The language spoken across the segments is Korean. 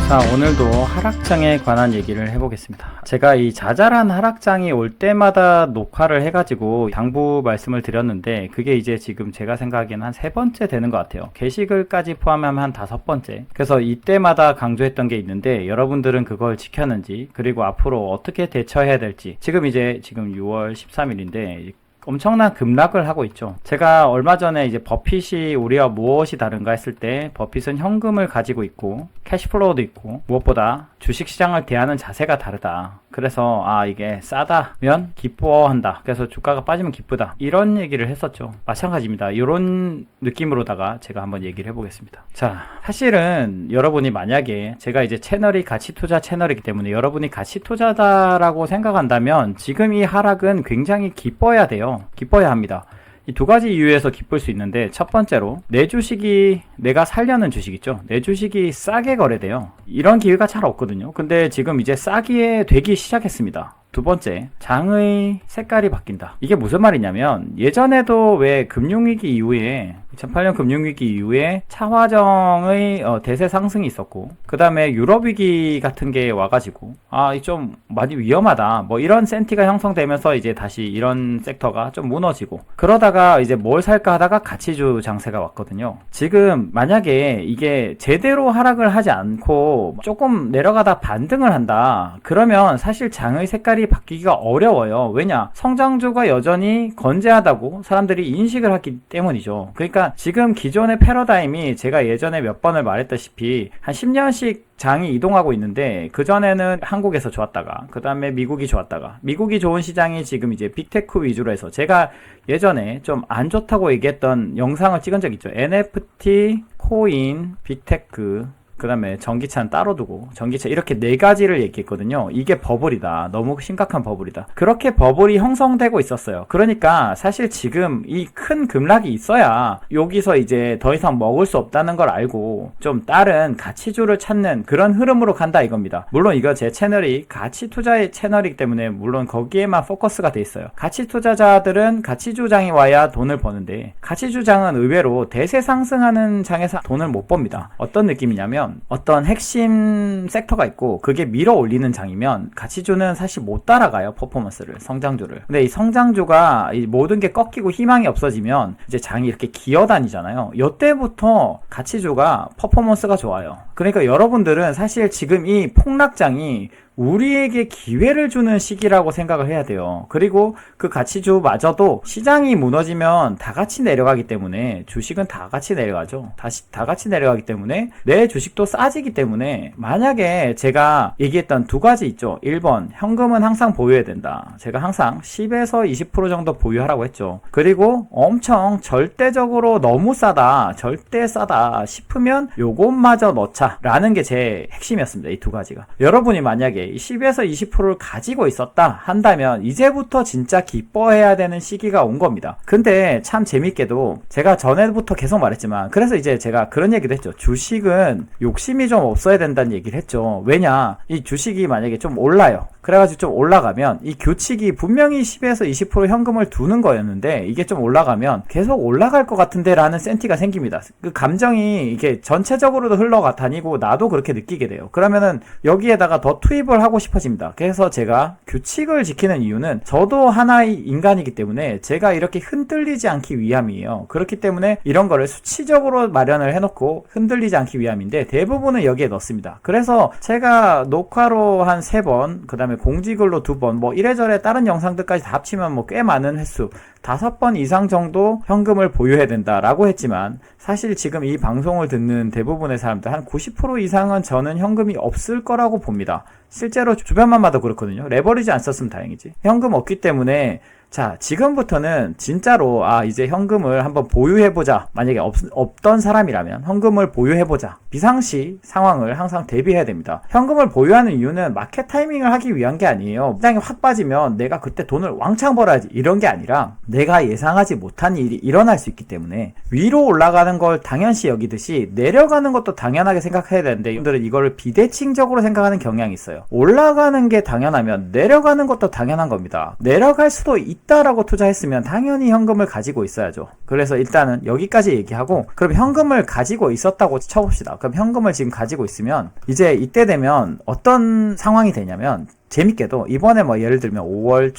자, 오늘도 하락장에 관한 얘기를 해보겠습니다. 제가 이 자잘한 하락장이 올 때마다 녹화를 해가지고 당부 말씀을 드렸는데, 그게 이제 지금 제가 생각하기에는 한 3번째 되는 것 같아요. 게시글까지 포함하면 한 5번째. 그래서 이때마다 강조했던 게 있는데, 여러분들은 그걸 지켰는지, 그리고 앞으로 어떻게 대처해야 될지. 지금 6월 13일인데 엄청난 급락을 하고 있죠. 제가 얼마 전에 이제 버핏이 우리와 무엇이 다른가 했을 때, 버핏은 현금을 가지고 있고 캐시플로우도 있고 무엇보다 주식시장을 대하는 자세가 다르다. 그래서 이게 싸다면 기뻐한다. 그래서 주가가 빠지면 기쁘다. 이런 얘기를 했었죠. 마찬가지입니다. 이런 느낌으로다가 제가 한번 얘기를 해보겠습니다. 자, 사실은 여러분이 만약에 제가 이제 채널이 가치투자 채널이기 때문에 여러분이 가치투자다라고 생각한다면 지금 이 하락은 굉장히 기뻐야 돼요. 기뻐야 합니다. 이 2가지 이유에서 기쁠 수 있는데, 첫 번째로 내 주식이, 내가 살려는 주식 있죠. 내 주식이 싸게 거래돼요. 이런 기회가 잘 없거든요. 근데 지금 이제 싸게 되기 시작했습니다. 두 번째, 장의 색깔이 바뀐다. 이게 무슨 말이냐면, 예전에도 왜 금융위기 이후에 2008년 금융위기 이후에 차화정의 대세 상승이 있었고, 그 다음에 유럽위기 같은 게 와가지고 좀 많이 위험하다 뭐 이런 센티가 형성되면서 이제 다시 이런 섹터가 좀 무너지고, 그러다가 이제 뭘 살까 하다가 가치주 장세가 왔거든요. 지금 만약에 이게 제대로 하락을 하지 않고 조금 내려가다 반등을 한다, 그러면 사실 장의 색깔이 바뀌기가 어려워요. 왜냐? 성장주가 여전히 건재하다고 사람들이 인식을 하기 때문이죠. 그러니까 지금 기존의 패러다임이 제가 예전에 몇 번을 말했다시피 한 10년씩 장이 이동하고 있는데, 그전에는 한국에서 좋았다가 그 다음에 미국이 좋았다가, 미국이 좋은 시장이 지금 이제 빅테크 위주로 해서, 제가 예전에 좀 안 좋다고 얘기했던 영상을 찍은 적 있죠. NFT, 코인, 빅테크, 그 다음에 전기차는 따로 두고, 전기차 이렇게 4가지를 얘기했거든요. 이게 버블이다. 너무 심각한 버블이다. 그렇게 버블이 형성되고 있었어요. 그러니까 사실 지금 이 큰 급락이 있어야 여기서 이제 더 이상 먹을 수 없다는 걸 알고 좀 다른 가치주를 찾는 그런 흐름으로 간다 이겁니다. 물론 이거 제 채널이 가치 투자의 채널이기 때문에 물론 거기에만 포커스가 돼 있어요. 가치 투자자들은 가치주장이 와야 돈을 버는데, 가치주장은 의외로 대세 상승하는 장에서 돈을 못 법니다. 어떤 느낌이냐면, 어떤 핵심 섹터가 있고 그게 밀어 올리는 장이면 가치주는 사실 못 따라가요. 퍼포먼스를, 성장주를. 근데 이 성장주가 이 모든 게 꺾이고 희망이 없어지면 이제 장이 이렇게 기어다니잖아요. 이때부터 가치주가 퍼포먼스가 좋아요. 그러니까 여러분들은 사실 지금 이 폭락장이 우리에게 기회를 주는 시기라고 생각을 해야 돼요. 그리고 그 가치주마저도 시장이 무너지면 다 같이 내려가기 때문에, 주식은 다 같이 내려가죠. 다 같이 내려가기 때문에 내 주식도 싸지기 때문에, 만약에 제가 얘기했던 2가지 있죠. 1번, 현금은 항상 보유해야 된다. 제가 항상 10에서 20% 정도 보유하라고 했죠. 그리고 엄청 절대적으로 너무 싸다, 절대 싸다 싶으면 요것마저 넣자 라는 게 제 핵심이었습니다. 이 2가지가. 여러분이 만약에 10에서 20%를 가지고 있었다 한다면 이제부터 진짜 기뻐해야 되는 시기가 온 겁니다. 근데 참 재밌게도 제가 전에부터 계속 말했지만, 그래서 이제 제가 그런 얘기도 했죠. 주식은 욕심이 좀 없어야 된다는 얘기를 했죠. 왜냐? 이 주식이 만약에 좀 올라요. 그래가지고 좀 올라가면 이 규칙이 분명히 10에서 20% 현금을 두는 거였는데, 이게 좀 올라가면 계속 올라갈 것 같은데 라는 센티가 생깁니다. 그 감정이 이게 전체적으로도 흘러다니고 나도 그렇게 느끼게 돼요. 그러면은 여기에다가 더 투입을 하고 싶어집니다. 그래서 제가 규칙을 지키는 이유는 저도 하나의 인간이기 때문에 제가 이렇게 흔들리지 않기 위함이에요. 그렇기 때문에 이런 거를 수치적으로 마련을 해놓고 흔들리지 않기 위함인데, 대부분은 여기에 넣습니다. 그래서 제가 녹화로 한 3번, 그 다음에 공지글로 2번, 뭐 이래저래 다른 영상들까지 다 합치면 뭐 꽤 많은 횟수, 5번 이상 정도 현금을 보유해야 된다라고 했지만, 사실 지금 이 방송을 듣는 대부분의 사람들 한 90% 이상은 저는 현금이 없을 거라고 봅니다. 실제로 주변만 봐도 그렇거든요. 레버리지 안 썼으면 다행이지. 현금 없기 때문에 자, 지금부터는 진짜로 이제 현금을 한번 보유해보자. 만약에 없던 사람이라면 현금을 보유해보자. 비상시 상황을 항상 대비해야 됩니다. 현금을 보유하는 이유는 마켓 타이밍을 하기 위한 게 아니에요. 시장이 확 빠지면 내가 그때 돈을 왕창 벌어야지 이런 게 아니라 내가 예상하지 못한 일이 일어날 수 있기 때문에 위로 올라가는 걸 당연시 여기듯이 내려가는 것도 당연하게 생각해야 되는데 여러분들은 이거를 비대칭적으로 생각하는 경향이 있어요. 올라가는 게 당연하면 내려가는 것도 당연한 겁니다. 내려갈 수도 있다라고 투자했으면 당연히 현금을 가지고 있어야죠. 그래서 일단은 여기까지 얘기하고, 그럼 현금을 가지고 있었다고 쳐봅시다. 그럼 현금을 지금 가지고 있으면 이제 이때 되면 어떤 상황이 되냐면, 재밌게도 이번에 뭐 예를 들면 5월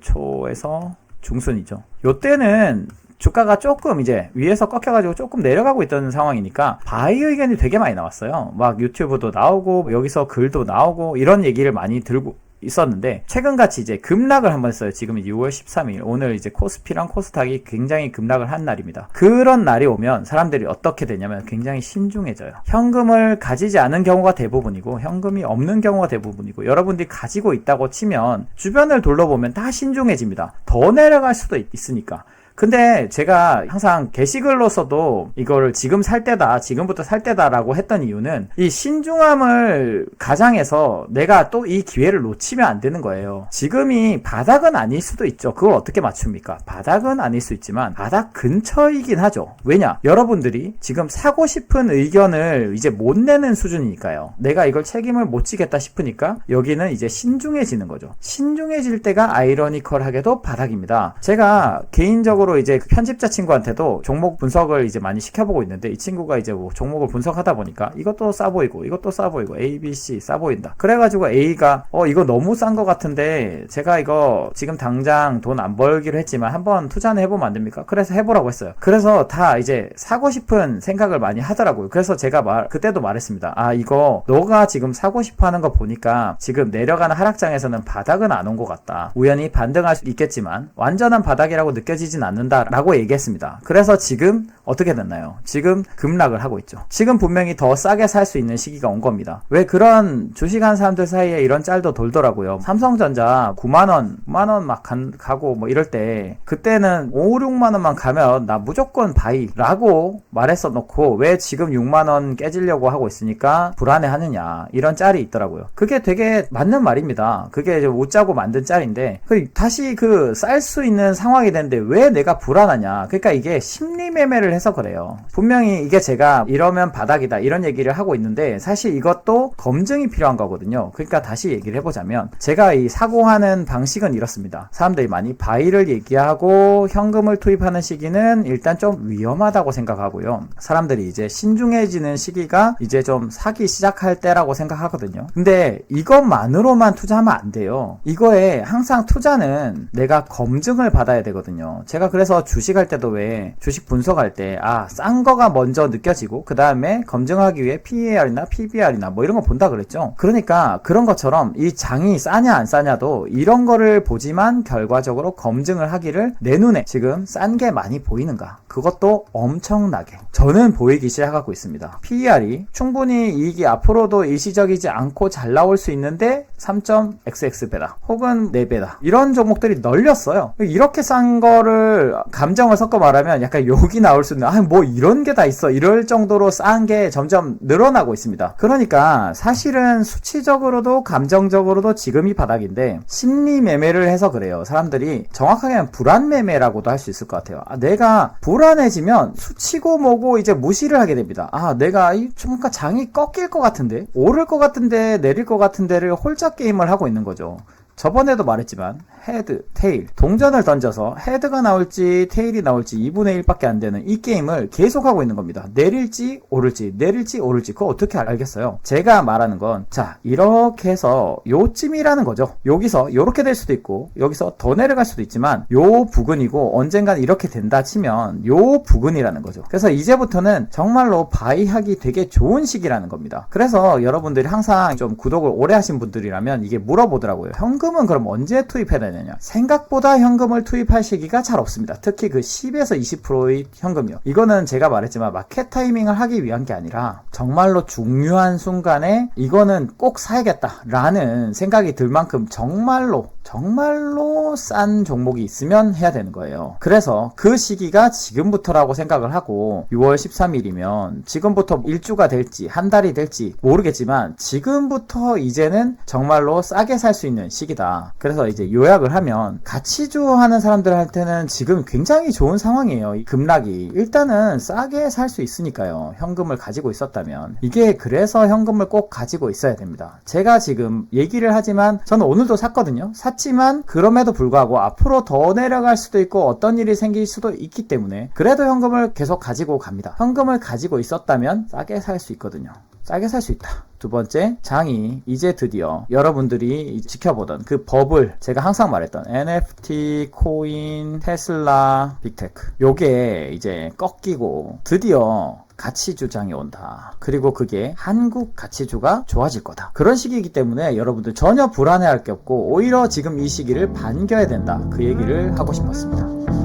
초에서 중순이죠. 요때는 주가가 조금 이제 위에서 꺾여가지고 조금 내려가고 있던 상황이니까 바이 의견이 되게 많이 나왔어요. 막 유튜브도 나오고 여기서 글도 나오고 이런 얘기를 많이 들고 있었는데, 최근같이 이제 급락을 한번 했어요. 지금 6월 13일 오늘 이제 코스피랑 코스닥이 굉장히 급락을 한 날입니다. 그런 날이 오면 사람들이 어떻게 되냐면 굉장히 신중해져요. 현금을 가지지 않은 경우가 대부분이고 현금이 없는 경우가 대부분이고, 여러분들이 가지고 있다고 치면 주변을 둘러보면 다 신중해집니다. 더 내려갈 수도 있으니까. 근데 제가 항상 게시글로서도 이거를 지금 살 때다, 지금부터 살 때다라고 했던 이유는 이 신중함을 가장해서 내가 또 이 기회를 놓치면 안 되는 거예요. 지금이 바닥은 아닐 수도 있죠. 그걸 어떻게 맞춥니까? 바닥은 아닐 수 있지만 바닥 근처이긴 하죠. 왜냐? 여러분들이 지금 사고 싶은 의견을 이제 못 내는 수준이니까요. 내가 이걸 책임을 못 지겠다 싶으니까 여기는 이제 신중해지는 거죠. 신중해질 때가 아이러니컬하게도 바닥입니다. 제가 개인적으로 이제 편집자 친구한테도 종목 분석을 이제 많이 시켜보고 있는데, 이 친구가 이제 뭐 종목을 분석하다 보니까 이것도 싸 보이고 이것도 싸 보이고 A, B, C 싸 보인다. 그래가지고 A가 이거 너무 싼 것 같은데 제가 이거 지금 당장 돈 안 벌기로 했지만 한번 투자는 해보면 안 됩니까? 그래서 해보라고 했어요. 그래서 다 이제 사고 싶은 생각을 많이 하더라고요. 그래서 제가 그때도 말했습니다. 이거 너가 지금 사고 싶어 하는 거 보니까 지금 내려가는 하락장에서는 바닥은 안 온 것 같다. 우연히 반등할 수 있겠지만 완전한 바닥이라고 느껴지진 않는다라고 얘기했습니다. 그래서 지금 어떻게 됐나요? 지금 급락을 하고 있죠. 지금 분명히 더 싸게 살 수 있는 시기가 온 겁니다. 왜 그런 주식한 사람들 사이에 이런 짤도 돌더라고요. 삼성전자 9만원 막 가고 뭐 이럴 때, 그때는 5, 6만원만 가면 나 무조건 바이라고 말했어 놓고 왜 지금 6만원 깨지려고 하고 있으니까 불안해 하느냐, 이런 짤이 있더라고요. 그게 되게 맞는 말입니다. 그게 이제 웃자고 만든 짤인데, 다시 쌀 수 있는 상황이 됐는데 왜 내가 불안하냐. 그러니까 이게 심리 매매를 해서 그래요. 분명히 이게 제가 이러면 바닥이다 이런 얘기를 하고 있는데 사실 이것도 검증이 필요한 거거든요. 그러니까 다시 얘기를 해보자면, 제가 이 사고하는 방식은 이렇습니다. 사람들이 많이 바이를 얘기하고 현금을 투입하는 시기는 일단 좀 위험하다고 생각하고요. 사람들이 이제 신중해지는 시기가 이제 좀 사기 시작할 때라고 생각하거든요. 근데 이것만으로만 투자하면 안 돼요. 이거에 항상 투자는 내가 검증을 받아야 되거든요. 제가 그래서 주식할 때도 왜 주식 분석할 때 싼 거가 먼저 느껴지고 그 다음에 검증하기 위해 PER이나 PBR이나 뭐 이런 거 본다 그랬죠. 그러니까 그런 것처럼 이 장이 싸냐 안 싸냐도 이런 거를 보지만 결과적으로 검증을 하기를, 내 눈에 지금 싼 게 많이 보이는가, 그것도 엄청나게 저는 보이기 시작하고 있습니다. PER이 충분히 이익이 앞으로도 일시적이지 않고 잘 나올 수 있는데 3.xx배다 혹은 4배다 이런 종목들이 널렸어요. 이렇게 싼 거를 감정을 섞어 말하면 약간 욕이 나올 수 있는, 뭐 이런 게 다 있어 이럴 정도로 싼 게 점점 늘어나고 있습니다. 그러니까 사실은 수치적으로도 감정적으로도 지금이 바닥인데 심리 매매를 해서 그래요. 사람들이 정확하게는 불안 매매라고도 할 수 있을 것 같아요. 내가 불안해지면 수치고 뭐고 이제 무시를 하게 됩니다. 내가 뭔가 장이 꺾일 것 같은데, 오를 것 같은데, 내릴 것 같은데를 홀짝 게임을 하고 있는 거죠. 저번에도 말했지만 헤드, 테일 동전을 던져서 헤드가 나올지 테일이 나올지 2분의 1밖에 안 되는 이 게임을 계속하고 있는 겁니다. 내릴지 오를지 내릴지 오를지 그거 어떻게 알겠어요? 제가 말하는 건 이렇게 해서 요쯤이라는 거죠. 여기서 요렇게 될 수도 있고 여기서 더 내려갈 수도 있지만 요 부근이고 언젠간 이렇게 된다 치면 요 부근이라는 거죠. 그래서 이제부터는 정말로 바이하기 되게 좋은 시기라는 겁니다. 그래서 여러분들이 항상 좀 구독을 오래 하신 분들이라면 이게 물어보더라고요. 현금은 그럼 언제 투입해야 되냐? 생각보다 현금을 투입할 시기가 잘 없습니다. 특히 그 10에서 20%의 현금이요. 이거는 제가 말했지만 마켓 타이밍을 하기 위한 게 아니라 정말로 중요한 순간에 이거는 꼭 사야겠다 라는 생각이 들 만큼 정말로 정말로 싼 종목이 있으면 해야 되는 거예요. 그래서 그 시기가 지금부터라고 생각을 하고 6월 13일이면 지금부터 일주가 될지 한 달이 될지 모르겠지만 지금부터 이제는 정말로 싸게 살 수 있는 시기다. 그래서 이제 요약을 하면 가치주 하는 사람들한테는 지금 굉장히 좋은 상황이에요. 이 급락이 일단은 싸게 살 수 있으니까요. 현금을 가지고 있었다면 이게 그래서 현금을 꼭 가지고 있어야 됩니다. 제가 지금 얘기를 하지만 저는 오늘도 샀거든요. 샀지만 그럼에도 불구하고 앞으로 더 내려갈 수도 있고 어떤 일이 생길 수도 있기 때문에 그래도 현금을 계속 가지고 갑니다. 현금을 가지고 있었다면 싸게 살 수 있거든요. 싸게 살 수 있다. 두 번째, 장이 이제 드디어 여러분들이 지켜보던 그 버블, 제가 항상 말했던 NFT, 코인, 테슬라, 빅테크 요게 이제 꺾이고 드디어 가치 주장이 온다. 그리고 그게 한국 가치주가 좋아질 거다. 그런 시기이기 때문에 여러분들 전혀 불안해할 게 없고 오히려 지금 이 시기를 반겨야 된다. 그 얘기를 하고 싶었습니다.